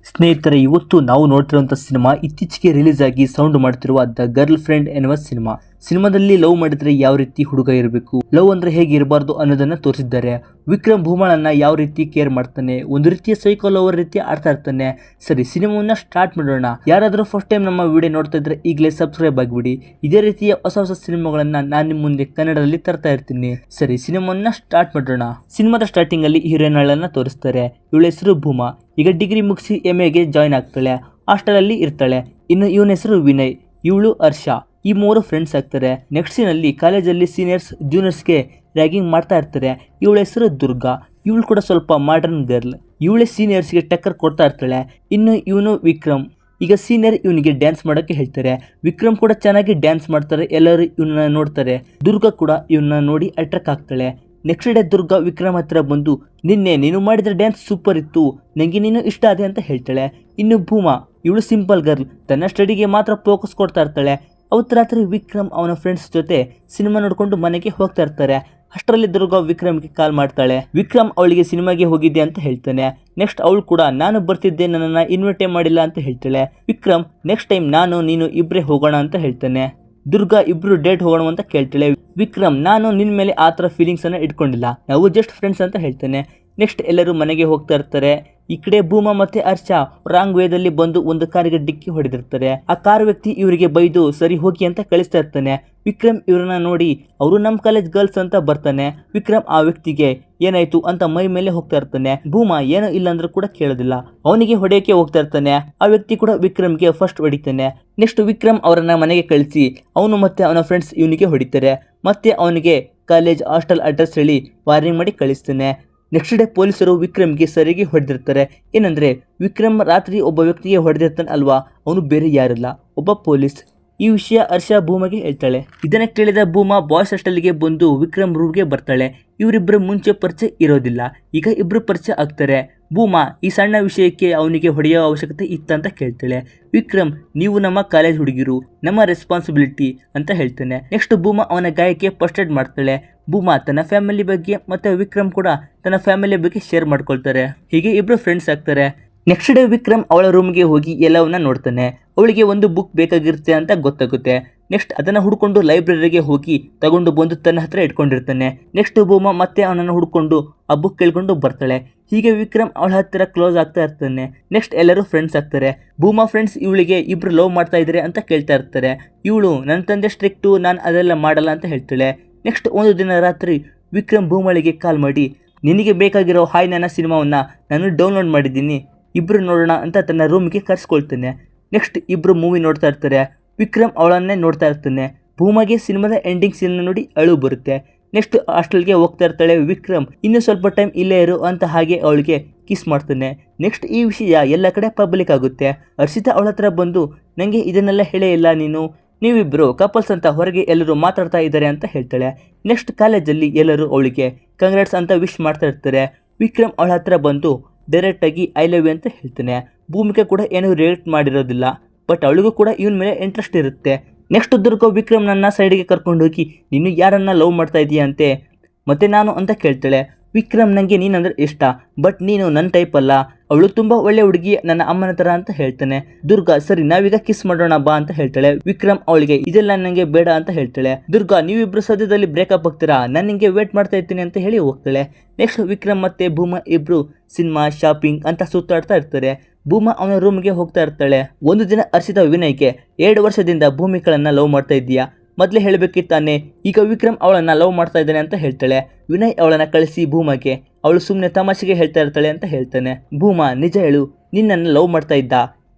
ಸ್ನೇಹಿತರೆ, ಇವತ್ತು ನಾವು ನೋಡ್ತಿರುವಂಥ ಸಿನಿಮಾ ಇತ್ತೀಚೆಗೆ ರಿಲೀಸ್ ಆಗಿ ಸೌಂಡ್ ಮಾಡ್ತಿರುವ ದ ಗರ್ಲ್ ಫ್ರೆಂಡ್ ಎನ್ನುವ ಸಿನಿಮಾದಲ್ಲಿ ಲವ್ ಮಾಡಿದ್ರೆ ಯಾವ ರೀತಿ ಹುಡುಗ ಇರಬೇಕು, ಲವ್ ಅಂದ್ರೆ ಹೇಗೆ ಇರಬಾರ್ದು ಅನ್ನೋದನ್ನ ತೋರಿಸಿದ್ದಾರೆ. ವಿಕ್ರಮ್ ಭೂಮಾಳನ್ನ ಯಾವ ರೀತಿ ಕೇರ್ ಮಾಡ್ತಾನೆ, ಒಂದು ರೀತಿಯ ಸೈಕೋ ಲವರ್ ರೀತಿ ಆಡ್ತಾ ಇರ್ತಾನೆ. ಸರಿ, ಸಿನಿಮಾವನ್ನ ಸ್ಟಾರ್ಟ್ ಮಾಡೋಣ. ಯಾರಾದರೂ ಫಸ್ಟ್ ಟೈಮ್ ನಮ್ಮ ವಿಡಿಯೋ ನೋಡ್ತಾ ಇದ್ರೆ ಈಗಲೇ ಸಬ್ಸ್ಕ್ರೈಬ್ ಆಗಿಬಿಡಿ. ಇದೇ ರೀತಿಯ ಹೊಸ ಹೊಸ ಸಿನಿಮಾಗಳನ್ನ ನಾನು ನಿಮ್ಮ ಮುಂದೆ ಕನ್ನಡದಲ್ಲಿ ತರ್ತಾ ಇರ್ತೀನಿ. ಸರಿ, ಸಿನಿಮಾವನ್ನ ಸ್ಟಾರ್ಟ್ ಮಾಡೋಣ. ಸಿನಿಮಾದ ಸ್ಟಾರ್ಟಿಂಗ್ ಅಲ್ಲಿ ಹೀರೋಯಿನ್ ಅನ್ನ ತೋರಿಸ್ತಾರೆ. ಇವಳ ಹೆಸರು ಭೂಮಾ. ಈಗ ಡಿಗ್ರಿ ಮುಗಿಸಿ MA ಜಾಯ್ನ್ ಆಗ್ತಾಳೆ. ಹಾಸ್ಟೆಲ್ ಅಲ್ಲಿ ಇರ್ತಾಳೆ. ಇನ್ನು ಇವನ ಹೆಸರು ವಿನಯ್, ಇವಳು ಹರ್ಷ. ಈ ಮೂವರು ಫ್ರೆಂಡ್ಸ್ ಆಗ್ತಾರೆ. ನೆಕ್ಸ್ಟ್ ಸೀನಲ್ಲಿ ಕಾಲೇಜಲ್ಲಿ ಸೀನಿಯರ್ಸ್ ಜೂನಿಯರ್ಸ್ಗೆ ರ್ಯಾಗಿಂಗ್ ಮಾಡ್ತಾ ಇರ್ತಾರೆ. ಇವಳ ಹೆಸರು ದುರ್ಗಾ. ಇವಳು ಕೂಡ ಸ್ವಲ್ಪ ಮಾಡರ್ನ್ ಗರ್ಲ್. ಇವಳೆ ಸೀನಿಯರ್ಸ್ಗೆ ಟಕ್ಕರ್ ಕೊಡ್ತಾ ಇರ್ತಾಳೆ. ಇನ್ನು ಇವನು ವಿಕ್ರಮ್. ಈಗ ಸೀನಿಯರ್ ಇವನಿಗೆ ಡ್ಯಾನ್ಸ್ ಮಾಡೋಕ್ಕೆ ಹೇಳ್ತಾರೆ. ವಿಕ್ರಮ್ ಕೂಡ ಚೆನ್ನಾಗಿ ಡ್ಯಾನ್ಸ್ ಮಾಡ್ತಾರೆ. ಎಲ್ಲರೂ ಇವನ್ನ ನೋಡ್ತಾರೆ. ದುರ್ಗಾ ಕೂಡ ಇವನ್ನ ನೋಡಿ ಅಟ್ರಾಕ್ಟ್ ಆಗ್ತಾಳೆ. ನೆಕ್ಸ್ಟ್ ಡೇ ದುರ್ಗಾ ವಿಕ್ರಮ್ ಹತ್ರ ಬಂದು, ನಿನ್ನೆ ನೀನು ಮಾಡಿದ ಡ್ಯಾನ್ಸ್ ಸೂಪರ್ ಇತ್ತು, ನನಗೆ ನೀನು ಇಷ್ಟ ಆದೆ ಅಂತ ಹೇಳ್ತಾಳೆ. ಇನ್ನು ಭೂಮಾ, ಇವಳು ಸಿಂಪಲ್ ಗರ್ಲ್, ತನ್ನ ಸ್ಟಡಿಗೆ ಮಾತ್ರ ಫೋಕಸ್ ಕೊಡ್ತಾ ಇರ್ತಾಳೆ. ಅವತ್ತು ರಾತ್ರಿ ವಿಕ್ರಮ್ ಅವನ ಫ್ರೆಂಡ್ಸ್ ಜೊತೆ ಸಿನಿಮಾ ನೋಡ್ಕೊಂಡು ಮನೆಗೆ ಹೋಗ್ತಾ ಇರ್ತಾರೆ. ಅಷ್ಟರಲ್ಲಿ ದುರ್ಗಾ ವಿಕ್ರಮ್ಗೆ ಕಾಲ್ ಮಾಡ್ತಾಳೆ. ವಿಕ್ರಮ್ ಅವಳಿಗೆ ಸಿನಿಮಾಗೆ ಹೋಗಿದ್ದೆ ಅಂತ ಹೇಳ್ತಾನೆ. ನೆಕ್ಸ್ಟ್ ಅವಳು ಕೂಡ ನಾನು ಬರ್ತಿದ್ದೆ, ನನ್ನನ್ನು ಇನ್ವೈಟೇ ಮಾಡಿಲ್ಲ ಅಂತ ಹೇಳ್ತಾಳೆ. ವಿಕ್ರಮ್ ನೆಕ್ಸ್ಟ್ ಟೈಮ್ ನಾನು ನೀನು ಇಬ್ಬರೇ ಹೋಗೋಣ ಅಂತ ಹೇಳ್ತಾನೆ. ದುರ್ಗಾ ಇಬ್ರು ಡೇಟ್ ಹೋಗೋಣ ಅಂತ ಕೇಳ್ತಾಳೆ. ವಿಕ್ರಮ್, ನಾನು ನಿನ್ನ ಮೇಲೆ ಆ ಥರ ಫೀಲಿಂಗ್ಸ್ ಅನ್ನ ಇಟ್ಕೊಂಡಿಲ್ಲ, ನಾವು ಜಸ್ಟ್ ಫ್ರೆಂಡ್ಸ್ ಅಂತ ಹೇಳ್ತಾನೆ. ನೆಕ್ಸ್ಟ್ ಎಲ್ಲರೂ ಮನೆಗೆ ಹೋಗ್ತಾ ಇರ್ತಾರೆ. ಈ ಕಡೆ ಭೂಮಾ ಮತ್ತೆ ಹರ್ಷ ರಾಂಗ್ ವೇದಲ್ಲಿ ಬಂದು ಒಂದು ಕಾರಿಗೆ ಡಿಕ್ಕಿ ಹೊಡೆದಿರ್ತಾರೆ. ಆ ಕಾರ್ ವ್ಯಕ್ತಿ ಇವರಿಗೆ ಬೈದು ಸರಿ ಹೋಗಿ ಅಂತ ಕಳಿಸ್ತಾ ಇರ್ತಾನೆ. ವಿಕ್ರಮ್ ಇವ್ರನ್ನ ನೋಡಿ, ಅವರು ನಮ್ಮ ಕಾಲೇಜ್ ಗರ್ಲ್ಸ್ ಅಂತ ಬರ್ತಾನೆ. ವಿಕ್ರಮ್ ಆ ವ್ಯಕ್ತಿಗೆ ಏನಾಯ್ತು ಅಂತ ಮೈ ಮೇಲೆ ಹೋಗ್ತಾ ಇರ್ತಾನೆ. ಭೂಮಾ ಏನೋ ಇಲ್ಲ ಅಂದ್ರೂ ಕೂಡ ಕೇಳೋದಿಲ್ಲ. ಅವನಿಗೆ ಹೊಡೆಯೋಕೆ ಹೋಗ್ತಾ ಇರ್ತಾನೆ. ಆ ವ್ಯಕ್ತಿ ಕೂಡ ವಿಕ್ರಮ್ಗೆ ಫಸ್ಟ್ ಹೊಡಿತಾನೆ. ನೆಕ್ಸ್ಟ್ ವಿಕ್ರಮ್ ಅವರನ್ನ ಮನೆಗೆ ಕಳಿಸಿ ಅವನು ಮತ್ತೆ ಅವನ ಫ್ರೆಂಡ್ಸ್ ಇವನಿಗೆ ಹೊಡಿತಾರೆ. ಮತ್ತೆ ಅವನಿಗೆ ಕಾಲೇಜ್ ಹಾಸ್ಟೆಲ್ ಅಡ್ರೆಸ್ ಹೇಳಿ ವಾರ್ನಿಂಗ್ ಮಾಡಿ ಕಳಿಸ್ತಾನೆ. ನೆಕ್ಸ್ಟ್ ಡೇ ಪೊಲೀಸರು ವಿಕ್ರಮ್ಗೆ ಸರಿಯಾಗಿ ಹೊಡೆದಿರ್ತಾರೆ. ಏನಂದ್ರೆ ವಿಕ್ರಮ್ ರಾತ್ರಿ ಒಬ್ಬ ವ್ಯಕ್ತಿಗೆ ಹೊಡೆದಿರ್ತಾನೆ ಅಲ್ವಾ, ಅವನು ಬೇರೆ ಯಾರಿಲ್ಲ, ಒಬ್ಬ ಪೊಲೀಸ್. ಈ ವಿಷಯ ಹರ್ಷ ಭೂಮಗೆ ಹೇಳ್ತಾಳೆ. ಇದನ್ನ ಕೇಳಿದ ಭೂಮಾ ಬಾಯ್ಸ್ ಹಾಸ್ಟೆಲ್ಗೆ ಬಂದು ವಿಕ್ರಮ್ ರೂಮ್ಗೆ ಬರ್ತಾಳೆ. ಇವರಿಬ್ಬರು ಮುಂಚೆ ಪರಿಚಯ ಇರೋದಿಲ್ಲ, ಈಗ ಇಬ್ರು ಪರಿಚಯ ಆಗ್ತಾರೆ. ಭೂಮಾ ಈ ಸಣ್ಣ ವಿಷಯಕ್ಕೆ ಅವನಿಗೆ ಹೊಡೆಯೋ ಅವಶ್ಯಕತೆ ಇತ್ತಂತ ಕೇಳ್ತಾಳೆ. ವಿಕ್ರಮ್, ನೀವು ನಮ್ಮ ಕಾಲೇಜ್ ಹುಡುಗಿರು, ನಮ್ಮ ರೆಸ್ಪಾನ್ಸಿಬಿಲಿಟಿ ಅಂತ ಹೇಳ್ತಾನೆ. ನೆಕ್ಸ್ಟ್ ಭೂಮಾ ಅವನ ಗಾಯಕ್ಕೆ ಫಸ್ಟ್ ಏಡ್ ಮಾಡ್ತಾಳೆ. ಭೂಮಾ ತನ್ನ ಫ್ಯಾಮಿಲಿ ಬಗ್ಗೆ ಮತ್ತೆ ವಿಕ್ರಮ್ ಕೂಡ ತನ್ನ ಫ್ಯಾಮಿಲಿ ಬಗ್ಗೆ ಶೇರ್ ಮಾಡ್ಕೊಳ್ತಾರೆ. ಹೀಗೆ ಇಬ್ರು ಫ್ರೆಂಡ್ಸ್ ಆಗ್ತಾರೆ. ನೆಕ್ಸ್ಟ್ ಡೇ ವಿಕ್ರಮ್ ಅವಳ ರೂಮ್ಗೆ ಹೋಗಿ ಎಲ್ಲವನ್ನ ನೋಡ್ತಾನೆ. ಅವಳಿಗೆ ಒಂದು ಬುಕ್ ಬೇಕಾಗಿರುತ್ತೆ ಅಂತ ಗೊತ್ತಾಗುತ್ತೆ. ನೆಕ್ಸ್ಟ್ ಅದನ್ನ ಹುಡ್ಕೊಂಡು ಲೈಬ್ರರಿಗೆ ಹೋಗಿ ತಗೊಂಡು ಬಂದು ತನ್ನ ಹತ್ರ ಇಟ್ಕೊಂಡಿರ್ತಾನೆ. ನೆಕ್ಸ್ಟ್ ಭೂಮಾ ಮತ್ತೆ ಅವನನ್ನು ಹುಡ್ಕೊಂಡು ಆ ಬುಕ್ ಕೇಳ್ಕೊಂಡು ಬರ್ತಾಳೆ. ಹೀಗೆ ವಿಕ್ರಮ್ ಅವಳ ಹತ್ತಿರ ಕ್ಲೋಸ್ ಆಗ್ತಾ ಇರ್ತಾನೆ. ನೆಕ್ಸ್ಟ್ ಎಲ್ಲರೂ ಫ್ರೆಂಡ್ಸ್ ಆಗ್ತಾರೆ. ಭೂಮಾ ಫ್ರೆಂಡ್ಸ್ ಇವಳಿಗೆ ಇಬ್ರು ಲವ್ ಮಾಡ್ತಾ ಇದ್ರೆ ಅಂತ ಕೇಳ್ತಾ ಇರ್ತಾರೆ. ಇವಳು ನನ್ನ ತಂದೆ ಸ್ಟ್ರಿಕ್ಟು, ನಾನು ಅದೆಲ್ಲ ಮಾಡಲ್ಲ ಅಂತ ಹೇಳ್ತಾಳೆ. ನೆಕ್ಸ್ಟ್ ಒಂದು ದಿನ ರಾತ್ರಿ ವಿಕ್ರಮ್ ಭೂಮಾಳಿಗೆ ಕಾಲ್ ಮಾಡಿ, ನಿನಗೆ ಬೇಕಾಗಿರೋ ಹಾಯ್ ನನ್ನ ಸಿನಿಮಾವನ್ನ ನಾನು ಡೌನ್ಲೋಡ್ ಮಾಡಿದ್ದೀನಿ, ಇಬ್ರು ನೋಡೋಣ ಅಂತ ತನ್ನ ರೂಮ್ಗೆ ಕರ್ಸ್ಕೊಳ್ತಾನೆ. ನೆಕ್ಸ್ಟ್ ಇಬ್ರು ಮೂವಿ ನೋಡ್ತಾ ಇರ್ತಾರೆ. ವಿಕ್ರಮ್ ಅವಳನ್ನೇ ನೋಡ್ತಾ ಇರ್ತಾನೆ. ಭೂಮಾಗೆ ಸಿನಿಮಾದ ಎಂಡಿಂಗ್ ಸೀನ್ ನೋಡಿ ಅಳು ಬರುತ್ತೆ. ನೆಕ್ಸ್ಟ್ ಹಾಸ್ಟೆಲ್ಗೆ ಹೋಗ್ತಾ ಇರ್ತಾಳೆ. ವಿಕ್ರಮ್ ಇನ್ನು ಸ್ವಲ್ಪ ಟೈಮ್ ಇಲ್ಲೇ ಇರು ಅಂತ ಹಾಗೆ ಅವಳಿಗೆ ಕಿಸ್ ಮಾಡ್ತಾನೆ. ನೆಕ್ಸ್ಟ್ ಈ ವಿಷಯ ಎಲ್ಲ ಕಡೆ ಪಬ್ಲಿಕ್ ಆಗುತ್ತೆ. ಹರ್ಷಿತಾ ಅವಳ ಹತ್ರ ಬಂದು, ನನಗೆ ಇದನ್ನೆಲ್ಲ ಹೇಳೇ ಇಲ್ಲ ನೀವಿಬ್ರು ಕಪಲ್ಸ್ ಅಂತ ಹೊರಗೆ ಎಲ್ಲರೂ ಮಾತಾಡ್ತಾ ಇದ್ದಾರೆ ಅಂತ ಹೇಳ್ತಾಳೆ. ನೆಕ್ಸ್ಟ್ ಕಾಲೇಜಲ್ಲಿ ಎಲ್ಲರೂ ಅವಳಿಗೆ ಕಂಗ್ರಾಟ್ಸ್ ಅಂತ ವಿಶ್ ಮಾಡ್ತಾ ಇರ್ತಾರೆ. ವಿಕ್ರಮ್ ಅವಳ ಹತ್ರ ಬಂದು ಡೈರೆಕ್ಟ್ ಆಗಿ ಐ ಲವ್ ಯು ಅಂತ ಹೇಳ್ತಾನೆ. ಭೂಮಿಕೆ ಕೂಡ ಏನು ರಿಯಾಕ್ಟ್ ಮಾಡಿರೋದಿಲ್ಲ, ಬಟ್ ಅವಳಿಗೂ ಕೂಡ ಇವನ್ ಮೇಲೆ ಇಂಟ್ರೆಸ್ಟ್ ಇರುತ್ತೆ. ನೆಕ್ಸ್ಟ್ ದುರ್ಗಾ ವಿಕ್ರಮ್ ನನ್ನ ಸೈಡ್ಗೆ ಕರ್ಕೊಂಡು ಹೋಗಿ, ನೀನು ಯಾರನ್ನ ಲವ್ ಮಾಡ್ತಾ ಇದೀಯ ಅಂತೆ, ಮತ್ತೆ ನಾನು ಅಂತ ಕೇಳ್ತಾಳೆ. ವಿಕ್ರಮ್, ನನಗೆ ನೀನಂದ್ರೆ ಇಷ್ಟ, ಬಟ್ ನೀನು ನನ್ನ ಟೈಪ್ ಅಲ್ಲ, ಅವಳು ತುಂಬಾ ಒಳ್ಳೆ ಹುಡುಗಿ, ನನ್ನ ಅಮ್ಮನ ತರ ಅಂತ ಹೇಳ್ತಾನೆ. ದುರ್ಗಾ, ಸರಿ ನಾವೀಗ ಕಿಸ್ ಮಾಡೋಣ ಬಾ ಅಂತ ಹೇಳ್ತಾಳೆ. ವಿಕ್ರಮ್ ಅವಳಿಗೆ ಇದೆಲ್ಲ ನನಗೆ ಬೇಡ ಅಂತ ಹೇಳ್ತಾಳೆ. ದುರ್ಗಾ, ನೀವಿಬ್ರು ಸದ್ಯದಲ್ಲಿ ಬ್ರೇಕಪ್ ಆಗ್ತೀರಾ, ನಾನು ನಿಂಗೆ ವೇಟ್ ಮಾಡ್ತಾ ಇರ್ತೀನಿ ಅಂತ ಹೇಳಿ ಹೋಗ್ತಾಳೆ. ನೆಕ್ಸ್ಟ್ ವಿಕ್ರಮ್ ಮತ್ತೆ ಭೂಮಾ ಇಬ್ರು ಸಿನಿಮಾ, ಶಾಪಿಂಗ್ ಅಂತ ಸುತ್ತಾಡ್ತಾ ಇರ್ತಾರೆ. ಭೂಮಾ ಅವನ ರೂಮ್ಗೆ ಹೋಗ್ತಾ ಇರ್ತಾಳೆ. ಒಂದು ದಿನ ಹರ್ಷಿತಾ ವಿನಯ್ಗೆ, 2 ವರ್ಷದಿಂದ ಭೂಮಿಕಳನ್ನ ಲವ್ ಮಾಡ್ತಾ ಇದೀಯಾ, ಮೊದಲೇ ಹೇಳಬೇಕಿತ್ತಾನೆ, ಈಗ ವಿಕ್ರಮ್ ಅವಳನ್ನ ಲವ್ ಮಾಡ್ತಾ ಇದ್ದಾನೆ ಅಂತ ಹೇಳ್ತಾಳೆ. ವಿನಯ್ ಅವಳನ್ನ ಕಳಿಸಿ ಭೂಮಾಗೆ, ಅವಳು ಸುಮ್ಮನೆ ತಮಾಷೆಗೆ ಹೇಳ್ತಾ ಇರ್ತಾಳೆ ಅಂತ ಹೇಳ್ತಾನೆ. ಭೂಮಾ, ನಿಜ ಹೇಳು, ನಿನ್ನನ್ನು ಲವ್ ಮಾಡ್ತಾ ಇದ್ದ,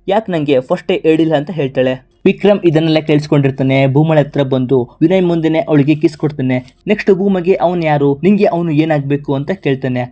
ಯಾಕೆ ನನಗೆ ಫಸ್ಟೇ ಹೇಳಿಲ್ಲ ಅಂತ ಹೇಳ್ತಾಳೆ. ವಿಕ್ರಮ್ ಇದನ್ನೆಲ್ಲ ಕೇಳಿಸ್ಕೊಂಡಿರ್ತಾನೆ. ಭೂಮಳ ಹತ್ರ ಬಂದು ವಿನಯ್ ಮುಂದೆನೆ ಅವಳಿಗೆ ಕಿಸ್ ಕೊಡ್ತಾನೆ. ನೆಕ್ಸ್ಟ್ ಭೂಮಗೆ ಅವನು ಯಾರು, ನಿಂಗೆ ಅವನು ಏನಾಗಬೇಕು ಅಂತ ಕೇಳ್ತಾನೆ.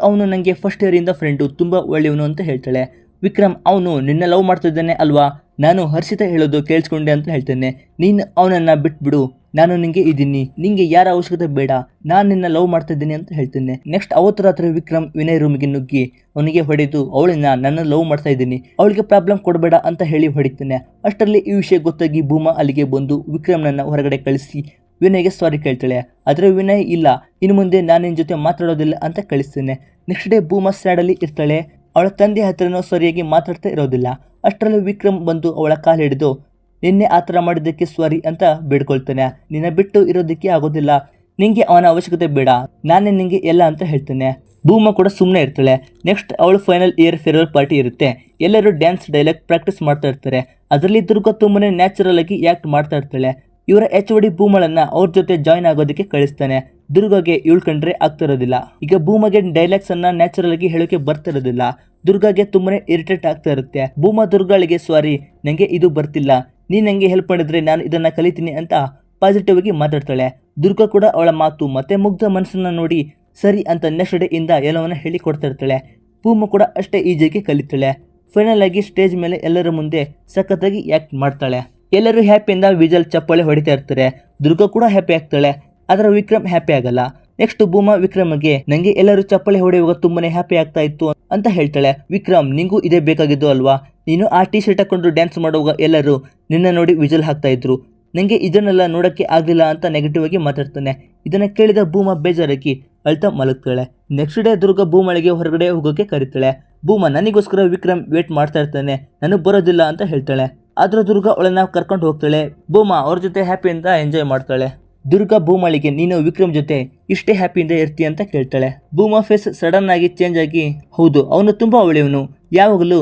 ಅವನು ನನಗೆ ಫಸ್ಟ್ ಇಯರ್ ಇಂದ ಫ್ರೆಂಡು, ತುಂಬಾ ಒಳ್ಳೆಯವನು ಅಂತ ಹೇಳ್ತಾಳೆ. ವಿಕ್ರಮ್, ಅವನು ನಿನ್ನ ಲವ್ ಮಾಡ್ತಿದ್ದಾನೆ ಅಲ್ವಾ, ನಾನು ಹರ್ಷಿತಾ ಹೇಳೋದು ಕೇಳಿಸ್ಕೊಂಡೆ ಅಂತ ಹೇಳ್ತಾನೆ. ನೀನು ಅವನನ್ನ ಬಿಟ್ಬಿಡು, ನಾನು ನಿಂಗೆ ಇದ್ದೀನಿ, ನಿಂಗೆ ಯಾರ ಅವಶ್ಯಕತೆ ಬೇಡ, ನಾನು ನಿನ್ನ ಲವ್ ಮಾಡ್ತಾ ಇದ್ದೀನಿ ಅಂತ ಹೇಳ್ತೇನೆ. ನೆಕ್ಸ್ಟ್ ಅವತ್ತು ರಾತ್ರಿ ವಿಕ್ರಮ್ ವಿನಯ್ ರೂಮ್ಗೆ ನುಗ್ಗಿ ಅವನಿಗೆ ಹೊಡೆದು, ಅವಳನ್ನ ನನ್ನ ಲವ್ ಮಾಡ್ತಾ ಇದ್ದೀನಿ, ಅವಳಿಗೆ ಪ್ರಾಬ್ಲಮ್ ಕೊಡಬೇಡ ಅಂತ ಹೇಳಿ ಹೊಡಿತಾನೆ. ಅಷ್ಟರಲ್ಲಿ ಈ ವಿಷಯ ಗೊತ್ತಾಗಿ ಭೂಮಾ ಅಲ್ಲಿಗೆ ಬಂದು ವಿಕ್ರಮ್ನನ್ನ ಹೊರಗಡೆ ಕಳಿಸಿ ವಿನಯ್ಗೆ ಸಾರಿ ಕೇಳ್ತಾಳೆ. ಆದರೆ ವಿನಯ್ ಇಲ್ಲ, ಇನ್ನು ಮುಂದೆ ನಾನು ನಿನ್ನ ಜೊತೆ ಮಾತಾಡೋದಿಲ್ಲ ಅಂತ ಕಳಿಸ್ತೇನೆ. ನೆಕ್ಸ್ಟ್ ಡೇ ಭೂಮಾ ಸ್ಯಾಡಲ್ಲಿ ಇರ್ತಾಳೆ. ಅವಳ ತಂದೆ ಹತ್ರನೂ ಸರಿಯಾಗಿ ಮಾತಾಡ್ತಾ ಇರೋದಿಲ್ಲ. ಅಷ್ಟರಲ್ಲಿ ವಿಕ್ರಮ್ ಬಂದು ಅವಳ ಕಾಲು ಹಿಡಿದು ನಿನ್ನೆ ಆ ಥರ ಮಾಡಿದ್ದಕ್ಕೆ ಸಾರಿ ಅಂತ ಬೇಡ್ಕೊಳ್ತಾನೆ. ನಿನ್ನ ಬಿಟ್ಟು ಇರೋದಕ್ಕೆ ಆಗೋದಿಲ್ಲ, ನಿಂಗೆ ಅವನ ಅವಶ್ಯಕತೆ ಬೇಡ, ನಾನೇ ನಿಂಗೆ ಎಲ್ಲ ಅಂತ ಹೇಳ್ತೇನೆ. ಭೂಮಾ ಕೂಡ ಸುಮ್ಮನೆ ಇರ್ತಾಳೆ. ನೆಕ್ಸ್ಟ್ ಅವಳು ಫೈನಲ್ ಇಯರ್ ಫೇರ್ವೆಲ್ ಪಾರ್ಟಿ ಇರುತ್ತೆ. ಎಲ್ಲರೂ ಡ್ಯಾನ್ಸ್ ಡೈಲಾಗ್ ಪ್ರಾಕ್ಟೀಸ್ ಮಾಡ್ತಾ ಇರ್ತಾರೆ. ಅದರಲ್ಲಿ ದುರ್ಗಾ ತುಂಬಾನೇ ನ್ಯಾಚುರಲ್ ಆಗಿ ಆಕ್ಟ್ ಮಾಡ್ತಾ ಇರ್ತಾಳೆ. ಇವರ HOD ಭೂಮಳನ್ನ ಅವ್ರ ಜೊತೆ ಜಾಯ್ನ್ ಆಗೋದಕ್ಕೆ ಕಳಿಸ್ತಾನೆ. ದುರ್ಗಾಗೆ ಇವಳು ಕಂಡ್ರೆ ಆಗ್ತಿರೋದಿಲ್ಲ. ಈಗ ಭೂಮಗೆ ಡೈಲಾಗ್ಸ್ ಅನ್ನ ನ್ಯಾಚುರಲ್ ಆಗಿ ಹೇಳೋಕೆ ಬರ್ತಿರೋದಿಲ್ಲ. ದುರ್ಗಾಗೆ ತುಂಬಾನೇ ಇರಿಟೇಟ್ ಆಗ್ತಾ ಇರುತ್ತೆ. ಭೂಮಾ ದುರ್ಗಾಳಿಗೆ ಸಾರಿ, ನಂಗೆ ಇದು ಬರ್ತಿಲ್ಲ, ನೀನ್ ನಂಗೆ ಹೆಲ್ಪ್ ಮಾಡಿದ್ರೆ ನಾನು ಇದನ್ನ ಕಲಿತೀನಿ ಅಂತ ಪಾಸಿಟಿವ್ ಆಗಿ ಮಾತಾಡ್ತಾಳೆ. ದುರ್ಗಾ ಕೂಡ ಅವಳ ಮಾತು ಮತ್ತೆ ಮುಗ್ಧ ಮನಸ್ಸನ್ನ ನೋಡಿ ಸರಿ ಅಂತ ನೆಕ್ಸ್ಟ್ ಡೇ ಇಂದ ಎಲ್ಲವನ್ನ ಹೇಳಿ ಕೊಡ್ತಾ ಇರ್ತಾಳೆ. ಭೂಮಾ ಕೂಡ ಅಷ್ಟೇ ಈಜಿಯಾಗಿ ಕಲಿತಾಳೆ. ಫೈನಲ್ ಆಗಿ ಸ್ಟೇಜ್ ಮೇಲೆ ಎಲ್ಲರ ಮುಂದೆ ಸಖತ್ತಾಗಿ ಆಕ್ಟ್ ಮಾಡ್ತಾಳೆ. ಎಲ್ಲರೂ ಹ್ಯಾಪಿಯಿಂದ ವಿಜಲ್ ಚಪ್ಪಾಳೆ ಹೊಡಿತಾ ಇರ್ತಾರೆ. ದುರ್ಗಾ ಕೂಡ ಹ್ಯಾಪಿ ಆಗ್ತಾಳೆ. ಆದ್ರೆ ವಿಕ್ರಮ್ ಹ್ಯಾಪಿ ಆಗಲ್ಲ. ನೆಕ್ಸ್ಟ್ ಭೂಮಾ ವಿಕ್ರಮ್ಗೆ ನಂಗೆ ಎಲ್ಲರೂ ಚಪ್ಪಾಳೆ ಹೊಡೆಯುವಾಗ ತುಂಬಾನೇ ಹ್ಯಾಪಿ ಆಗ್ತಾ ಇತ್ತು ಅಂತ ಹೇಳ್ತಾಳೆ. ವಿಕ್ರಮ್, ನಿಂಗೂ ಇದೇ ಬೇಕಾಗಿದ್ದು ಅಲ್ವಾ? ನೀನು ಆ ಟೀ ಶರ್ಟ್ ಹಾಕೊಂಡು ಡ್ಯಾನ್ಸ್ ಮಾಡುವಾಗ ಎಲ್ಲರೂ ನಿನ್ನ ನೋಡಿ ವಿಜಲ್ ಹಾಕ್ತಾ ಇದ್ರು, ನಂಗೆ ಇದನ್ನೆಲ್ಲ ನೋಡಕ್ಕೆ ಆಗ್ಲಿಲ್ಲ ಅಂತ ನೆಗೆಟಿವ್ ಆಗಿ ಮಾತಾಡ್ತಾನೆ. ಇದನ್ನ ಕೇಳಿದ ಭೂಮಾ ಬೇಜಾರಾಗಿ ಅಳ್ತಾ ಮಲಗ್ತಾಳೆ. ನೆಕ್ಸ್ಟ್ ಡೇ ದುರ್ಗಾ ಭೂಮಳಿಗೆ ಹೊರಗಡೆ ಹೋಗೋಕೆ ಕರೀತಾಳೆ. ಭೂಮಾ ನನಗೋಸ್ಕರ ವಿಕ್ರಮ್ ವೇಟ್ ಮಾಡ್ತಾ ಇರ್ತಾನೆ, ನನಗೆ ಬರೋದಿಲ್ಲ ಅಂತ ಹೇಳ್ತಾಳೆ. ಆದ್ರೂ ದುರ್ಗಾ ಅವಳನ್ನ ಕರ್ಕೊಂಡು ಹೋಗ್ತಾಳೆ. ಭೂಮಾ ಅವ್ರ ಜೊತೆ ಹ್ಯಾಪಿಯಿಂದ ಎಂಜಾಯ್ ಮಾಡ್ತಾಳೆ. ದುರ್ಗಾ ಭೂಮಳಿಗೆ ನೀನು ವಿಕ್ರಮ್ ಜೊತೆ ಇಷ್ಟೇ ಹ್ಯಾಪಿಯಿಂದ ಇರ್ತೀಯ ಅಂತ ಕೇಳ್ತಾಳೆ. ಭೂಮಾ ಫೇಸ್ ಸಡನ್ ಆಗಿ ಚೇಂಜ್ ಆಗಿ ಹೌದು ಅವನು ತುಂಬಾ ಒಳ್ಳೆಯವನು, ಯಾವಾಗಲೂ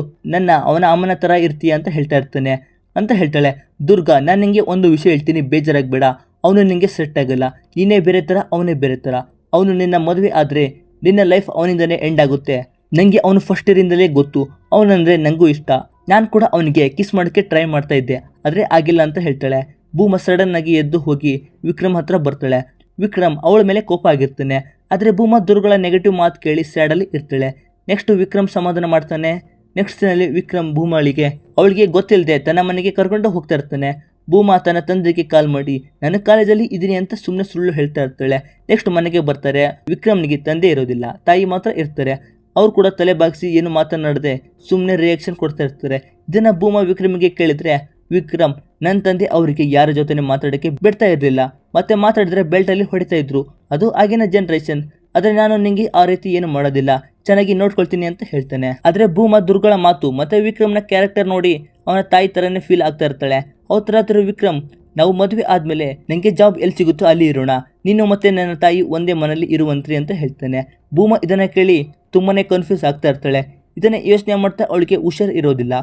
ಅವನ ಅಮ್ಮನ ತರ ಇರ್ತೀಯ ಅಂತ ಹೇಳ್ತಾ ಇರ್ತಾನೆ ಅಂತ ಹೇಳ್ತಾಳೆ. ದುರ್ಗಾ, ನಾನು ನಿಂಗೆ ಒಂದು ವಿಷಯ ಹೇಳ್ತೀನಿ, ಬೇಜಾರಾಗಬೇಡ. ಅವನು ನಿಂಗೆ ಸೆಟ್ ಆಗಲ್ಲ. ನೀನೇ ಬೇರೆ ತರ, ಅವನೇ ಬೇರೆ ತರ. ಅವನು ನಿನ್ನ ಮದುವೆ ಆದ್ರೆ ನಿನ್ನ ಲೈಫ್ ಅವನಿಂದನೇ ಎಂಡ್ ಆಗುತ್ತೆ. ನಂಗೆ ಅವನು ಫಸ್ಟ್ ಇಯರಿಂದಲೇ ಗೊತ್ತು, ಅವನಂದ್ರೆ ನಂಗೂ ಇಷ್ಟ. ನಾನು ಕೂಡ ಅವನಿಗೆ ಕಿಸ್ ಮಾಡೋಕ್ಕೆ ಟ್ರೈ ಮಾಡ್ತಾ ಇದ್ದೆ, ಆದರೆ ಆಗಿಲ್ಲ ಅಂತ ಹೇಳ್ತಾಳೆ. ಭೂಮಾ ಸಡನ್ ಆಗಿ ಎದ್ದು ಹೋಗಿ ವಿಕ್ರಮ್ ಹತ್ರ ಬರ್ತಾಳೆ. ವಿಕ್ರಮ್ ಅವಳ ಮೇಲೆ ಕೋಪ ಆಗಿರ್ತಾನೆ. ಆದರೆ ಭೂಮಾ ದುರ್ಗಳ ನೆಗೆಟಿವ್ ಮಾತು ಕೇಳಿ ಸ್ಯಾಡಲ್ಲಿ ಇರ್ತಾಳೆ. ನೆಕ್ಸ್ಟ್ ವಿಕ್ರಮ್ ಸಮಾಧಾನ ಮಾಡ್ತಾನೆ. ನೆಕ್ಸ್ಟ್ ದಿನಲ್ಲಿ ವಿಕ್ರಮ್ ಭೂಮಾಳಿಗೆ ಅವಳಿಗೆ ಗೊತ್ತಿಲ್ಲದೆ ತನ್ನ ಮನೆಗೆ ಕರ್ಕೊಂಡು ಹೋಗ್ತಾ ಇರ್ತಾನೆ. ಭೂಮಾ ತನ್ನ ತಂದೆಗೆ ಕಾಲ್ ಮಾಡಿ ನಾನು ಕಾಲೇಜಲ್ಲಿ ಇದ್ದೀನಿ ಅಂತ ಸುಮ್ಮನೆ ಸುಳ್ಳು ಹೇಳ್ತಾ ಇರ್ತಾಳೆ. ನೆಕ್ಸ್ಟ್ ಮನೆಗೆ ಬರ್ತಾರೆ. ವಿಕ್ರಮ್ನಿಗೆ ತಂದೆ ಇರೋದಿಲ್ಲ, ತಾಯಿ ಮಾತ್ರ ಇರ್ತಾರೆ. ಅವ್ರು ಕೂಡ ತಲೆ ಬಾಗಿಸಿ ಏನು ಮಾತನಾಡದೆ ಸುಮ್ಮನೆ ರಿಯಾಕ್ಷನ್ ಕೊಡ್ತಾ ಇರ್ತಾರೆ. ಇದನ್ನ ಭೂಮಾ ವಿಕ್ರಮ್ಗೆ ಕೇಳಿದ್ರೆ ವಿಕ್ರಮ್, ನನ್ನ ತಂದೆ ಅವರಿಗೆ ಯಾರ ಜೊತೆ ಮಾತಾಡೋಕ್ಕೆ ಬಿಡ್ತಾ ಇರಲಿಲ್ಲ, ಮತ್ತೆ ಮಾತಾಡಿದ್ರೆ ಬೆಲ್ಟಲ್ಲಿ ಹೊಡಿತಾ ಇದ್ರು, ಅದು ಆಗಿನ ಜನರೇಷನ್. ಆದರೆ ನಾನು ನಿಂಗೆ ಆ ರೀತಿ ಏನು ಮಾಡೋದಿಲ್ಲ, ಚೆನ್ನಾಗಿ ನೋಡ್ಕೊಳ್ತೀನಿ ಅಂತ ಹೇಳ್ತಾನೆ. ಆದರೆ ಭೂಮಾ ದುರ್ಗಳ ಮಾತು ಮತ್ತೆ ವಿಕ್ರಮ್ನ ಕ್ಯಾರೆಕ್ಟರ್ ನೋಡಿ ಅವನ ತಾಯಿ ತರನೇ ಫೀಲ್ ಆಗ್ತಾ ಇರ್ತಾಳೆ. ಅವ್ರ ಹತ್ರ ವಿಕ್ರಮ್, ನಾವು ಮದುವೆ ಆದ್ಮೇಲೆ ನಂಗೆ ಜಾಬ್ ಎಲ್ಲಿ ಸಿಗುತ್ತೋ ಅಲ್ಲಿ ಇರೋಣ, ನೀನು ಮತ್ತೆ ನನ್ನ ತಾಯಿ ಒಂದೇ ಮನೆಯಲ್ಲಿ ಇರುವಂತ್ರಿ ಅಂತ ಹೇಳ್ತಾನೆ. ಭೂಮಾ ಇದನ್ನ ಕೇಳಿ ತುಂಬಾನೇ ಕನ್ಫ್ಯೂಸ್ ಆಗ್ತಾ ಇರ್ತಾಳೆ. ಇದನ್ನ ಯೋಚನೆ ಮಾಡ್ತಾ ಅವಳಿಗೆ ಹುಷಾರ್ ಇರೋದಿಲ್ಲ.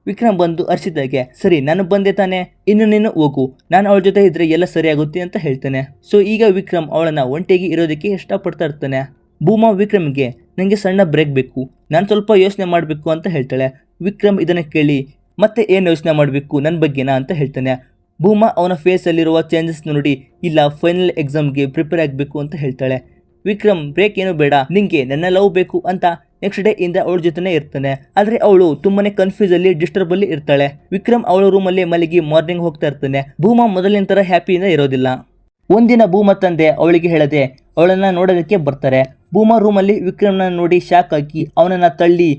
ವಿಕ್ರಮ್ ಬಂದು ಹರ್ಷಿದಾಗೆ ಸರಿ ನಾನು ಬಂದೆ ತಾನೆ, ಇನ್ನು ನೀನು ಹೋಗು, ನಾನು ಅವಳ ಜೊತೆ ಇದ್ರೆ ಎಲ್ಲ ಸರಿಯಾಗುತ್ತೆ ಅಂತ ಹೇಳ್ತಾನೆ. ಸೊ ಈಗ ವಿಕ್ರಮ್ ಅವಳನ್ನ ಒಂಟಿಯಾಗಿ ಇರೋದಕ್ಕೆ ಇಷ್ಟಪಡ್ತಾ ಇರ್ತಾನೆ. ಭೂಮಾ ವಿಕ್ರಮ್ಗೆ ನಂಗೆ ಸಣ್ಣ ಬ್ರೇಕ್ ಬೇಕು, ನಾನು ಸ್ವಲ್ಪ ಯೋಚನೆ ಮಾಡಬೇಕು ಅಂತ ಹೇಳ್ತಾಳೆ. ವಿಕ್ರಮ್ ಇದನ್ನ ಕೇಳಿ ಮತ್ತೆ ಏನು ಯೋಚನೆ ಮಾಡಬೇಕು ನನ್ನ ಬಗ್ಗೆನಾ ಅಂತ ಹೇಳ್ತಾನೆ. ಭೂಮಾ ಅವನ ಫೇಸಲ್ಲಿರುವ ಚೇಂಜಸ್ ನೋಡಿ ಇಲ್ಲ ಫೈನಲ್ ಎಕ್ಸಾಮ್ಗೆ ಪ್ರಿಪೇರ್ ಆಗಬೇಕು ಅಂತ ಹೇಳ್ತಾಳೆ. ವಿಕ್ರಮ್ ಬ್ರೇಕ್ ಏನು ಬೇಡ, ನಿಂಗೆ ನನ್ನ ಲವ್ ಬೇಕು ಅಂತ ನೆಕ್ಸ್ಟ್ ಡೇ ಇಂದ ಅವಳ ಜೊತೆನೇ ಇರ್ತಾನೆ. ಆದ್ರೆ ಅವಳು ತುಂಬಾನೇ ಕನ್ಫ್ಯೂಸ್ ಅಲ್ಲಿ ಡಿಸ್ಟರ್ಬ್ ಅಲ್ಲಿ ಇರ್ತಾಳೆ. ವಿಕ್ರಮ್ ಅವಳ ರೂಮಲ್ಲಿ ಮಲಗಿ ಮಾರ್ನಿಂಗ್ ಹೋಗ್ತಾ ಇರ್ತಾನೆ. ಭೂಮಾ ಮೊದಲಿನ ತರ ಹ್ಯಾಪಿಯಿಂದ ಇರೋದಿಲ್ಲ. ಒಂದಿನ ಭೂಮಾ ತಂದೆ ಅವಳಿಗೆ ಹೇಳದೆ ಅವಳನ್ನ ನೋಡೋದಕ್ಕೆ ಬರ್ತಾರೆ. ಭೂಮಾ ರೂಮಲ್ಲಿ ವಿಕ್ರಮ್ನ ನೋಡಿ ಶಾಕ್ ಆಗಿ ಅವನನ್ನ ತಳ್ಳಿ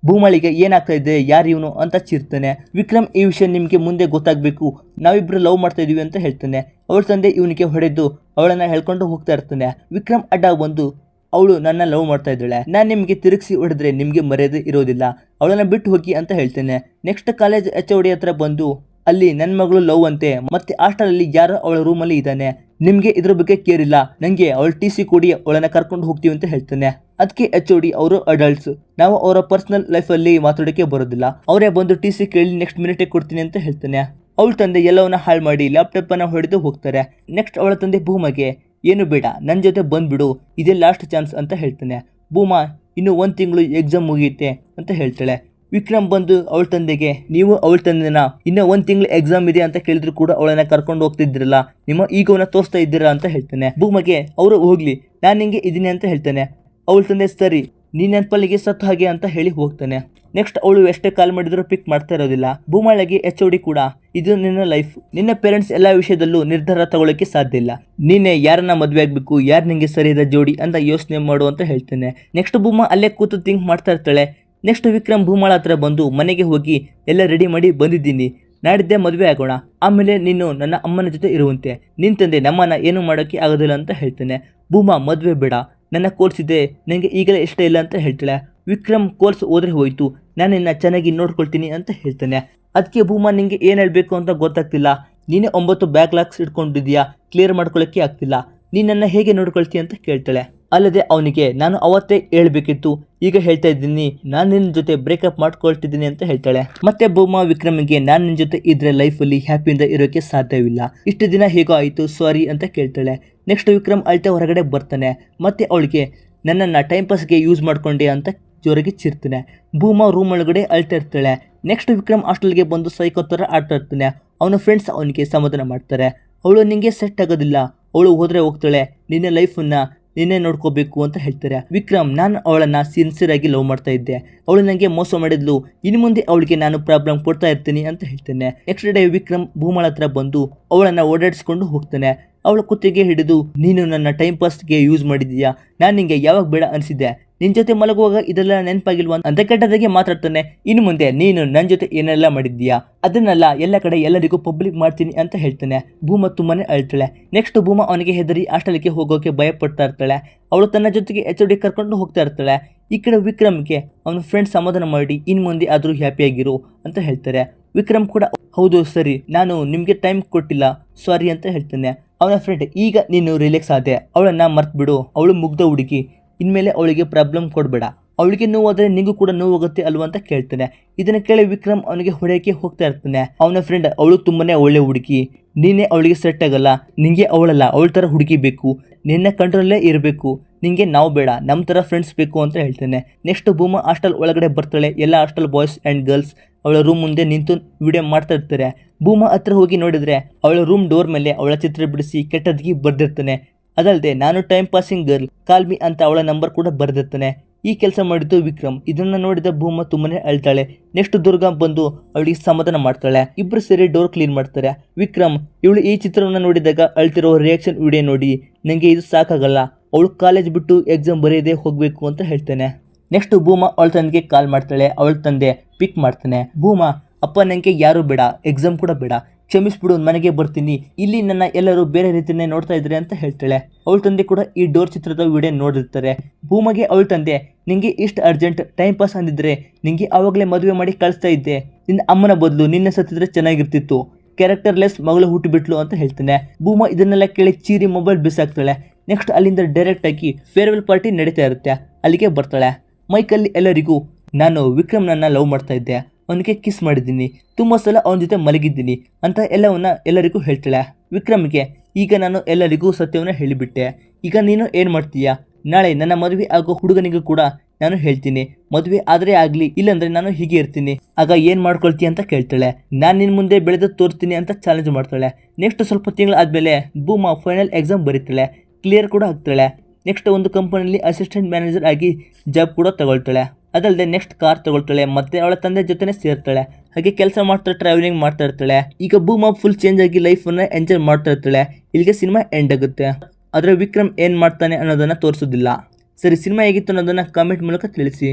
ಭೂಮಾಳಿಗೆ ಏನಾಗ್ತಾ ಇದೆ, ಯಾರು ಇವನು ಅಂತ ಚಿರ್ತಾನೆ. ವಿಕ್ರಮ್ ಈ ವಿಷಯ ನಿಮ್ಗೆ ಮುಂದೆ ಗೊತ್ತಾಗಬೇಕು, ನಾವಿಬ್ರು ಲವ್ ಮಾಡ್ತಾ ಇದೀವಿ ಅಂತ ಹೇಳ್ತಾನೆ. ಅವಳ ತಂದೆ ಇವನಿಗೆ ಹೊಡೆದು ಅವಳನ್ನ ಹೇಳ್ಕೊಂಡು ಹೋಗ್ತಾ ಇರ್ತಾನೆ. ವಿಕ್ರಮ್ ಅಡ್ಡ ಬಂದು ಅವಳು ನನ್ನ ಲವ್ ಮಾಡ್ತಾ ಇದ್ದಾಳೆ, ನಾನು ನಿಮಗೆ ತಿರುಗಿಸಿ ಹೊಡೆದ್ರೆ ನಿಮಗೆ ಮರ್ಯಾದೆ ಇರೋದಿಲ್ಲ, ಅವಳನ್ನ ಬಿಟ್ಟು ಹೋಗಿ ಅಂತ ಹೇಳ್ತೇನೆ. ನೆಕ್ಸ್ಟ್ ಕಾಲೇಜ್ HOD ಹತ್ರ ಬಂದು ಅಲ್ಲಿ ನನ್ನ ಮಗಳು ಲವ್ ಅಂತೆ, ಮತ್ತೆ ಹಾಸ್ಟೆಲ್ ಅಲ್ಲಿ ಯಾರೋ ಅವಳ ರೂಮಲ್ಲಿ ಇದ್ದಾನೆ, ನಿಮ್ಗೆ ಇದ್ರ ಬಗ್ಗೆ ಕೇರ್ ಇಲ್ಲ, ನಂಗೆ ಅವಳ TC ಕೊಡಿ, ಅವಳನ್ನ ಕರ್ಕೊಂಡು ಹೋಗ್ತೀವಿ ಅಂತ ಹೇಳ್ತಾನೆ. ಅದಕ್ಕೆ HOD ಅವರು ಅಡಲ್ಟ್ಸ್, ನಾವು ಅವರ ಪರ್ಸನಲ್ ಲೈಫಲ್ಲಿ ಮಾತಾಡೋಕ್ಕೆ ಬರೋದಿಲ್ಲ, ಅವರೇ ಬಂದು TC ಕೇಳಿ ನೆಕ್ಸ್ಟ್ ಮಿನಿಟೇ ಕೊಡ್ತೀನಿ ಅಂತ ಹೇಳ್ತಾನೆ. ಅವಳ ತಂದೆ ಎಲ್ಲವನ್ನ ಹಾಳು ಮಾಡಿ ಲ್ಯಾಪ್ಟಾಪ್ ಅನ್ನ ಹೊಡೆದು ಹೋಗ್ತಾರೆ. ನೆಕ್ಸ್ಟ್ ಅವಳ ತಂದೆ ಭೂಮಗೆ ಏನು ಬೇಡ, ನನ್ನ ಜೊತೆ ಬಂದ್ಬಿಡು, ಇದೇ ಲಾಸ್ಟ್ ಚಾನ್ಸ್ ಅಂತ ಹೇಳ್ತಾನೆ. ಭೂಮಾ ಇನ್ನು 1 ತಿಂಗಳು ಎಕ್ಸಾಮ್ ಮುಗಿಯುತ್ತೆ ಅಂತ ಹೇಳ್ತಾಳೆ. ವಿಕ್ರಮ್ ಬಂದು ಅವಳ ತಂದೆಗೆ ನೀವು ಅವಳ ತಂದೆನ ಇನ್ನು 1 ತಿಂಗಳು ಎಕ್ಸಾಮ್ ಇದೆ ಅಂತ ಕೇಳಿದ್ರು ಕೂಡ ಅವಳನ್ನ ಕರ್ಕೊಂಡು ಹೋಗ್ತಿದ್ರಲ್ಲ, ನಿಮ್ಮ ಈಗೋನ ತೋರಿಸ್ತಾ ಇದ್ದೀರಾ ಅಂತ ಹೇಳ್ತಾನೆ. ಭೂಮಗೆ ಅವರು ಹೋಗ್ಲಿ, ನಾನು ನಿಂಗೆ ಇದೀನಿ ಅಂತ ಹೇಳ್ತಾನೆ. ಅವಳ ತಂದೆ ಸರಿ ನೀನ್ ನೆನಪಲ್ಲಿಗೆ ಸತ್ತು ಹಾಗೆ ಅಂತ ಹೇಳಿ ಹೋಗ್ತಾನೆ. ನೆಕ್ಸ್ಟ್ ಅವಳು ಎಷ್ಟೇ ಕಾಲ್ ಮಾಡಿದ್ರು ಪಿಕ್ ಮಾಡ್ತಾ ಇರೋದಿಲ್ಲ. ಭೂಮಾಳಿಗೆ HOD ಕೂಡ ಇದು ನಿನ್ನ ಲೈಫ್, ನಿನ್ನ ಪೇರೆಂಟ್ಸ್ ಎಲ್ಲಾ ವಿಷಯದಲ್ಲೂ ನಿರ್ಧಾರ ತಗೊಳ್ಳೋಕೆ ಸಾಧ್ಯ ಇಲ್ಲ, ನೀನೆ ಯಾರನ್ನ ಮದುವೆ ಆಗ್ಬೇಕು, ಯಾರು ನಿಂಗೆ ಸರಿಯಾದ ಜೋಡಿ ಅಂತ ಯೋಚನೆ ಮಾಡು ಅಂತ ಹೇಳ್ತೇನೆ. ನೆಕ್ಸ್ಟ್ ಭೂಮಾ ಅಲ್ಲೇ ಕೂತು ಥಿಂಕ್ ಮಾಡ್ತಾ ಇರ್ತಾಳೆ. ನೆಕ್ಸ್ಟ್ ವಿಕ್ರಮ್ ಭೂಮಾಳ ಹತ್ರ ಬಂದು ಮನೆಗೆ ಹೋಗಿ ಎಲ್ಲ ರೆಡಿ ಮಾಡಿ ಬಂದಿದ್ದೀನಿ, ನಾಡಿದ್ದೆ ಮದುವೆ ಆಗೋಣ, ಆಮೇಲೆ ನೀನು ನನ್ನ ಅಮ್ಮನ ಜೊತೆ ಇರುವಂತೆ, ನಿನ್ ತಂದೆ ನಮ್ಮನ್ನ ಏನು ಮಾಡೋಕ್ಕೆ ಆಗೋದಿಲ್ಲ ಅಂತ ಹೇಳ್ತೇನೆ. ಭೂಮಾ ಮದುವೆ ಬೇಡ, ನನ್ನ ಕೋರ್ಸ್ ಇದೆ, ನನಗೆ ಈಗಲೇ ಇಷ್ಟ ಇಲ್ಲ ಅಂತ ಹೇಳ್ತಾಳೆ. ವಿಕ್ರಮ್ ಕೋಲ್ಸ್ ಹೋದ್ರೆ ಹೋಯ್ತು, ನಾನು ನಿನ್ನ ಚೆನ್ನಾಗಿ ನೋಡ್ಕೊಳ್ತೀನಿ ಅಂತ ಹೇಳ್ತಾನೆ. ಅದಕ್ಕೆ ಭೂಮಾ ನಿಂಗೆ ಏನು ಹೇಳಬೇಕು ಅಂತ ಗೊತ್ತಾಗ್ತಿಲ್ಲ, ನೀನೇ 9 ಬ್ಯಾಕ್ಲಾಗ್ಸ್ ಇಟ್ಕೊಂಡಿದ್ಯಾ, ಕ್ಲಿಯರ್ ಮಾಡ್ಕೊಳ್ಳೋಕ್ಕೆ ಆಗ್ತಿಲ್ಲ, ನೀನನ್ನು ಹೇಗೆ ನೋಡ್ಕೊಳ್ತೀಯ ಅಂತ ಕೇಳ್ತಾಳೆ. ಅಲ್ಲದೆ ಅವನಿಗೆ ನಾನು ಅವತ್ತೇ ಹೇಳ್ಬೇಕಿತ್ತು, ಈಗ ಹೇಳ್ತಾ ಇದ್ದೀನಿ, ನಾನು ನಿನ್ನ ಜೊತೆ ಬ್ರೇಕಪ್ ಮಾಡ್ಕೊಳ್ತಿದ್ದೀನಿ ಅಂತ ಹೇಳ್ತಾಳೆ. ಮತ್ತೆ ಭೂಮಾ ವಿಕ್ರಮ್ಗೆ ನಾನು ನಿನ್ನ ಜೊತೆ ಇದ್ರೆ ಲೈಫಲ್ಲಿ ಹ್ಯಾಪಿಯಿಂದ ಇರೋಕ್ಕೆ ಸಾಧ್ಯವಿಲ್ಲ, ಇಷ್ಟು ದಿನ ಹೇಗೋ ಆಯಿತು, ಸಾರಿ ಅಂತ ಕೇಳ್ತಾಳೆ. ನೆಕ್ಸ್ಟ್ ವಿಕ್ರಮ್ ಅಳ್ತೆ ಹೊರಗಡೆ ಬರ್ತಾನೆ. ಮತ್ತೆ ಅವಳಿಗೆ ನನ್ನನ್ನು ಟೈಮ್ ಪಾಸ್ಗೆ ಯೂಸ್ ಮಾಡ್ಕೊಂಡೆ ಅಂತ ಜೋರಾಗಿ ಚಿರ್ತಾನೆ. ಭೂಮಾ ರೂಮ್ ಒಳಗಡೆ ಅಳ್ತಾ ಇರ್ತಾಳೆ. ನೆಕ್ಸ್ಟ್ ವಿಕ್ರಮ್ ಹಾಸ್ಟೆಲ್ಗೆ ಬಂದು ಸೈಕೋ ಥರ ಆಡ್ತಾ ಇರ್ತಾನೆ. ಅವನ ಫ್ರೆಂಡ್ಸ್ ಅವನಿಗೆ ಸಮಾಧಾನ ಮಾಡ್ತಾರೆ. ಅವಳು ನಿಂಗೆ ಸೆಟ್ ಆಗೋದಿಲ್ಲ, ಅವಳು ಹೋದ್ರೆ ಹೋಗ್ತಾಳೆ, ನಿನ್ನ ಲೈಫನ್ನು ನೀನೇ ನೋಡ್ಕೋಬೇಕು ಅಂತ ಹೇಳ್ತಾರೆ. ವಿಕ್ರಮ್ ನಾನು ಅವಳನ್ನು ಸಿನ್ಸಿಯರ್ ಆಗಿ ಲವ್ ಮಾಡ್ತಾ ಇದ್ದೆ, ಅವಳು ನನಗೆ ಮೋಸ ಮಾಡಿದ್ಲು, ಇನ್ನು ಮುಂದೆ ಅವಳಿಗೆ ನಾನು ಪ್ರಾಬ್ಲಮ್ ಕೊಡ್ತಾ ಇರ್ತೀನಿ ಅಂತ ಹೇಳ್ತಾನೆ. ನೆಕ್ಸ್ಟ್ ಡೇ ವಿಕ್ರಮ್ ಭೂಮಾಳ ಹತ್ರ ಬಂದು ಅವಳನ್ನು ಓಡಾಡಿಸ್ಕೊಂಡು ಹೋಗ್ತಾನೆ. ಅವಳ ಕುತ್ತಿಗೆ ಹಿಡಿದು ನೀನು ನನ್ನ ಟೈಮ್ ಪಾಸ್ಗೆ ಯೂಸ್ ಮಾಡಿದೀಯಾ, ನಾನು ನಿಂಗೆ ಯಾವಾಗ ಬೇಡ ಅನಿಸಿದ್ದೆ, ನಿನ್ನ ಜೊತೆ ಮಲಗುವಾಗ ಇದೆಲ್ಲ ನೆನಪಾಗಿಲ್ವಾ ಅಂತ ಕೆಟ್ಟದಾಗೆ ಮಾತಾಡ್ತಾನೆ. ಇನ್ನು ಮುಂದೆ ನೀನು ನನ್ನ ಜೊತೆ ಏನೆಲ್ಲ ಮಾಡಿದ್ದೀಯಾ ಅದನ್ನೆಲ್ಲ ಎಲ್ಲ ಕಡೆ ಎಲ್ಲರಿಗೂ ಪಬ್ಲಿಕ್ ಮಾಡ್ತೀನಿ ಅಂತ ಹೇಳ್ತಾನೆ. ಭೂಮಾ ತುಂಬಾನೇ ಅಳ್ತಾಳೆ. ನೆಕ್ಸ್ಟ್ ಭೂಮಾ ಅವನಿಗೆ ಹೆದರಿ ಹಾಸ್ಟೆಲ್ಗೆ ಹೋಗೋಕೆ ಭಯ ಪಡ್ತಾ ಇರ್ತಾಳೆ. ಅವಳು ತನ್ನ ಜೊತೆಗೆ HOD ಕರ್ಕೊಂಡು ಹೋಗ್ತಾ ಇರ್ತಾಳೆ. ಈ ಕಡೆ ವಿಕ್ರಮ್ಗೆ ಅವನ ಫ್ರೆಂಡ್ ಸಮಾಧಾನ ಮಾಡಿ ಇನ್ನು ಮುಂದೆ ಆದರೂ ಹ್ಯಾಪಿಯಾಗಿರು ಅಂತ ಹೇಳ್ತಾರೆ. ವಿಕ್ರಮ್ ಕೂಡ ಹೌದು ಸರಿ, ನಾನು ನಿಮಗೆ ಟೈಮ್ ಕೊಟ್ಟಿಲ್ಲ, ಸಾರಿ ಅಂತ ಹೇಳ್ತಾನೆ. ಅವನ ಫ್ರೆಂಡ್ ಈಗ ನೀನು ರಿಲ್ಯಾಕ್ಸ್ ಆದೆ, ಅವಳನ್ನು ಮರ್ತ್ಬಿಡು, ಅವಳು ಮುಗ್ಧ ಹುಡುಗಿ, ಇನ್ಮೇಲೆ ಅವಳಿಗೆ ಪ್ರಾಬ್ಲಮ್ ಕೊಡಬೇಡ, ಅವಳಿಗೆ ನೋವಾದರೆ ನಿಂಗೂ ಕೂಡ ನೋವಾಗುತ್ತೆ ಅಲ್ವಾ ಅಂತ ಕೇಳ್ತಾನೆ. ಇದನ್ನ ಕೇಳಿ ವಿಕ್ರಮ್ ಅವನಿಗೆ ಹೊಡೆಯೋಕೆ ಹೋಗ್ತಾ ಇರ್ತಾನೆ. ಅವನ ಫ್ರೆಂಡ್ ಅವಳು ತುಂಬಾನೇ ಒಳ್ಳೆ ಹುಡುಗಿ, ನೀನೇ ಅವಳಿಗೆ ಸೆಟ್ ಆಗಲ್ಲ, ನಿಂಗೆ ಅವಳಲ್ಲ ಅವಳ ಥರ ಹುಡುಗಿ ಬೇಕು, ನಿನ್ನ ಕಂಟ್ರೋಲೇ ಇರಬೇಕು, ನಿಂಗೆ ನಾವು ಬೇಡ, ನಮ್ಮ ಥರ ಫ್ರೆಂಡ್ಸ್ ಬೇಕು ಅಂತ ಹೇಳ್ತಾನೆ. ನೆಕ್ಸ್ಟ್ ಭೂಮಾ ಹಾಸ್ಟೆಲ್ ಒಳಗಡೆ ಬರ್ತಾಳೆ. ಎಲ್ಲ ಹಾಸ್ಟೆಲ್ ಬಾಯ್ಸ್ ಆ್ಯಂಡ್ ಗರ್ಲ್ಸ್ ಅವಳ ರೂಮ್ ಮುಂದೆ ನಿಂತು ವಿಡಿಯೋ ಮಾಡ್ತಾ ಇರ್ತಾರೆ. ಭೂಮಾ ಹತ್ರ ಹೋಗಿ ನೋಡಿದ್ರೆ ಅವಳ ರೂಮ್ ಡೋರ್ ಮೇಲೆ ಅವಳ ಚಿತ್ರ ಬಿಡಿಸಿ ಕೆಟ್ಟದಾಗಿ ಬರ್ದಿರ್ತಾನೆ. ಅದಲ್ಲದೆ ನಾನು ಟೈಮ್ ಪಾಸಿಂಗ್ ಗರ್ಲ್, ಕಾಲ್ ಮಿ ಅಂತ ಅವಳ ನಂಬರ್ ಕೂಡ ಬರ್ದಿರ್ತಾನೆ. ಈ ಕೆಲಸ ಮಾಡಿದ್ದು ವಿಕ್ರಮ್. ಇದನ್ನ ನೋಡಿದ ಭೂಮಾ ತುಂಬಾನೇ ಅಳ್ತಾಳೆ. ನೆಕ್ಸ್ಟ್ ದುರ್ಗಾ ಬಂದು ಅವಳಿಗೆ ಸಮಾಧಾನ ಮಾಡ್ತಾಳೆ. ಇಬ್ರು ಸೇರಿ ಡೋರ್ ಕ್ಲೀನ್ ಮಾಡ್ತಾರೆ. ವಿಕ್ರಮ್ ಇವಳು ಈ ಚಿತ್ರವನ್ನು ನೋಡಿದಾಗ ಅಳ್ತಿರೋ ರಿಯಾಕ್ಷನ್ ವಿಡಿಯೋ ನೋಡಿ ನನಗೆ ಇದು ಸಾಕಾಗಲ್ಲ, ಅವಳು ಕಾಲೇಜ್ ಬಿಟ್ಟು ಎಕ್ಸಾಮ್ ಬರೆಯದೆ ಹೋಗಬೇಕು ಅಂತ ಹೇಳ್ತಾನೆ. ನೆಕ್ಸ್ಟ್ ಭೂಮಾ ಅವಳ ತಂದೆಗೆ ಕಾಲ್ ಮಾಡ್ತಾಳೆ. ಅವಳ ತಂದೆ ಪಿಕ್ ಮಾಡ್ತಾನೆ. ಭೂಮಾ ಅಪ್ಪ ನನಗೆ ಯಾರು ಬೇಡ, ಎಕ್ಸಾಮ್ ಕೂಡ ಬೇಡ, ಕ್ಷಮಿಸ್ಬಿಡು, ಮನೆಗೆ ಬರ್ತೀನಿ, ಇಲ್ಲಿ ನನ್ನ ಎಲ್ಲರೂ ಬೇರೆ ರೀತಿಯೇ ನೋಡ್ತಾ ಇದ್ದಾರೆ ಅಂತ ಹೇಳ್ತಾಳೆ. ಅವಳ ತಂದೆ ಕೂಡ ಈ ಡೋರ್ ಚಿತ್ರದ ವಿಡಿಯೋ ನೋಡಿರ್ತಾರೆ. ಭೂಮಗೆ ಅವಳ ತಂದೆ ನಿಂಗೆ ಇಷ್ಟು ಅರ್ಜೆಂಟ್ ಟೈಮ್ ಪಾಸ್ ಅಂದಿದ್ರೆ ನಿಂಗೆ ಆವಾಗಲೇ ಮದುವೆ ಮಾಡಿ ಕಳಿಸ್ತಾ ಇದ್ದೆ, ನಿನ್ನ ಅಮ್ಮನ ಬದಲು ನಿನ್ನ ಸತ್ತಿದ್ರೆ ಚೆನ್ನಾಗಿರ್ತಿತ್ತು, ಕ್ಯಾರೆಕ್ಟರ್ಲೆಸ್ ಮಗಳು ಹುಟ್ಟುಬಿಟ್ಲು ಅಂತ ಹೇಳ್ತಾನೆ. ಭೂಮಾ ಇದನ್ನೆಲ್ಲ ಕೇಳಿ ಚೀರಿ ಮೊಬೈಲ್ ಬಿಸಾಕ್ತಾಳೆ. ನೆಕ್ಸ್ಟ್ ಅಲ್ಲಿಂದ ಡೈರೆಕ್ಟ್ ಆಗಿ ಫೇರ್ವೆಲ್ ಪಾರ್ಟಿ ನಡೀತಾ ಇರುತ್ತೆ. ಅಲ್ಲಿಗೆ ಬರ್ತಾಳೆ. ಮೈಕಲ್ಲಿ ಎಲ್ಲರಿಗೂ ನಾನು ವಿಕ್ರಮ್ನನ್ನ ಲವ್ ಮಾಡ್ತಾ ಇದ್ದೆ, ಅವನಿಗೆ ಕಿಸ್ ಮಾಡಿದ್ದೀನಿ, ತುಂಬ ಸಲ ಅವನ ಜೊತೆ ಮಲಗಿದ್ದೀನಿ ಅಂತ ಎಲ್ಲರಿಗೂ ಹೇಳ್ತಾಳೆ. ವಿಕ್ರಮ್ಗೆ ಈಗ ನಾನು ಎಲ್ಲರಿಗೂ ಸತ್ಯವನ್ನು ಹೇಳಿಬಿಟ್ಟೆ, ಈಗ ನೀನು ಏನು ಮಾಡ್ತೀಯಾ, ನಾಳೆ ನನ್ನ ಮದುವೆ ಆಗೋ ಹುಡುಗನಿಗೂ ಕೂಡ ನಾನು ಹೇಳ್ತೀನಿ, ಮದುವೆ ಆದರೆ ಆಗಲಿ, ಇಲ್ಲಾಂದ್ರೆ ನಾನು ಹೀಗೆ ಇರ್ತೀನಿ, ಆಗ ಏನು ಮಾಡ್ಕೊಳ್ತೀಯ ಅಂತ ಕೇಳ್ತಾಳೆ. ನಾನು ನಿನ್ನ ಮುಂದೆ ಬೆಳೆದು ತೋರಿಸ್ತೀನಿ ಅಂತ ಚಾಲೆಂಜ್ ಮಾಡ್ತಾಳೆ. ನೆಕ್ಸ್ಟ್ ಸ್ವಲ್ಪ ತಿಂಗಳು ಆದಮೇಲೆ ಭೂಮಾ ಫೈನಲ್ ಎಕ್ಸಾಮ್ ಬರೀತಾಳೆ, ಕ್ಲಿಯರ್ ಕೂಡ ಆಗ್ತಾಳೆ. ನೆಕ್ಸ್ಟ್ ಒಂದು ಕಂಪನಿಯಲ್ಲಿ ಅಸಿಸ್ಟೆಂಟ್ ಮ್ಯಾನೇಜರ್ ಆಗಿ ಜಾಬ್ ಕೂಡ ತಗೊಳ್ತಾಳೆ. ಅದಲ್ಲದೆ ನೆಕ್ಸ್ಟ್ ಕಾರ್ ತಗೊಳ್ತಾಳೆ, ಮತ್ತೆ ಅವಳ ತಂದೆ ಜೊತೆನೆ ಸೇರ್ತಾಳೆ. ಹಾಗೆ ಕೆಲಸ ಮಾಡ್ತಾ ಟ್ರಾವೆಲಿಂಗ್ ಮಾಡ್ತಾ ಇರ್ತಾಳೆ. ಈಗ ಭೂಮಾ ಫುಲ್ ಚೇಂಜ್ ಆಗಿ ಲೈಫನ್ನು ಎಂಜಾಯ್ ಮಾಡ್ತಾ ಇರ್ತಾಳೆ. ಇಲ್ಲಿಗೆ ಸಿನಿಮಾ ಎಂಡ್ ಆಗುತ್ತೆ. ಆದರೆ ವಿಕ್ರಮ್ ಏನು ಮಾಡ್ತಾನೆ ಅನ್ನೋದನ್ನು ತೋರಿಸೋದಿಲ್ಲ. ಸರಿ, ಸಿನಿಮಾ ಹೇಗಿತ್ತು ಅನ್ನೋದನ್ನು ಕಾಮೆಂಟ್ ಮೂಲಕ ತಿಳಿಸಿ.